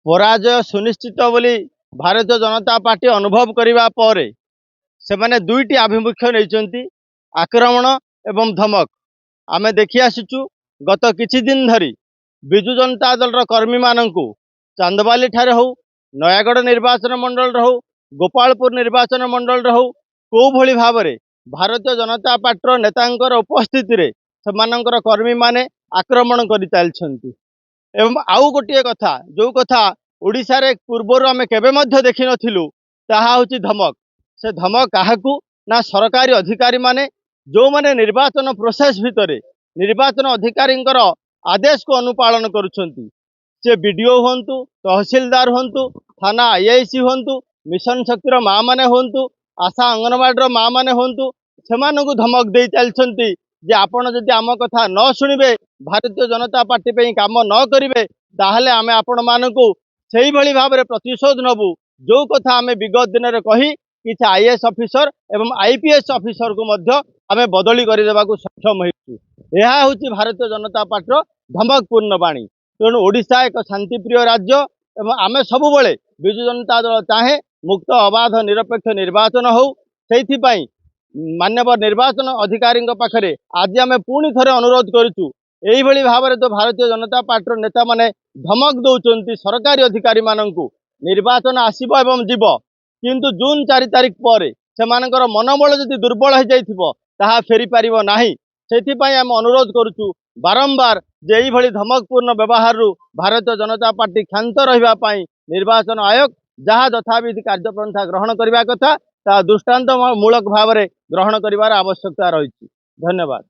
पराजय सुनिश्चित बोली भारतीय जनता पार्टी अनुभव करने पर से दुईटी आभिमुख्य नहीं आक्रमण एवं धमक आमे देखि आसीचु। गत किछि दिन धरी विजु जनता दल कर्मी मानंकु चांदबाली ठारे हो, नयागढ़ निर्वाचन मंडल हो, गोपालपुर निर्वाचन मंडल हो, को भली भाबरे भारतीय जनता पार्टी नेतांकर उपस्थिति रे सेमानंकर कर्मी माने आक्रमण करि चलछंती। एवं आउ गोटे कथा जो कथा ओडिशा रे पूर्वर आमे केबे मध्य देखि नथिलु ताहा होची धमक। से धमक काहाकू ना सरकारी अधिकारी माने जो माने निर्वाचन प्रोसेस भितरे निर्वाचन अधिकारींकर आदेश को अनुपालन करुछंती। से बीडीओ हुंतु, तहसीलदार हुंतु, थाना आईआईसी हुंतु, मिशन शक्तिर माँ माने हुंतु, आशा अंगनवाड़ी माँ माने हुंतु, सेमानकु धमक दे चलछंती जे आपण जदि आम कथा न शुणिबे, भारतीय जनता पार्टी पे काम न करिवे ताहले आमे आपण मानकु सेही भली भाबरे प्रतिशोध नबु। जो कथा आमे विगत दिन रे कही किछि आईएएस ऑफिसर एवं आईपीएस ऑफिसर को मध्य आमे बदली करि देबाकू सक्षम होइछु। यह होछि भारतीय जनता पार्टी धमकपूर्ण बाणी। तेणु ओडिशा एक शांतिप्रिय राज्य एवं आमे सबुबले विजु जनता दल चाहे मुक्त अबाध निरपेक्ष निर्वाचन हो। सेइथिपाई मान्यवर निर्वाचन अधिकारी पाखरे आज आमे पुणी थरे अनुरोध करूँ। यही भाव में तो भारतीय जनता पार्टी नेता माने धमक दौरान सरकारी अधिकारी माननकु निर्वाचन आसीबो एवं जीव, किंतु जून 4 तारिख पर से मनोबल जदि दुर्बल हो जाइथिबो ताहा फेरी पारिबो नाही। सेथिपाई आम अनुरोध करूँ बारंबार जे यही भली धमकपूर्ण व्यवहार रु भारतीय जनता पार्टी क्षांत रहिबा पाई निर्वाचन आयोग जहाँ यथाविधि कार्यपंथा ग्रहण करने कथा ता दृष्टांतमूलक भाव में ग्रहण करिवार आवश्यकता रही। धन्यवाद।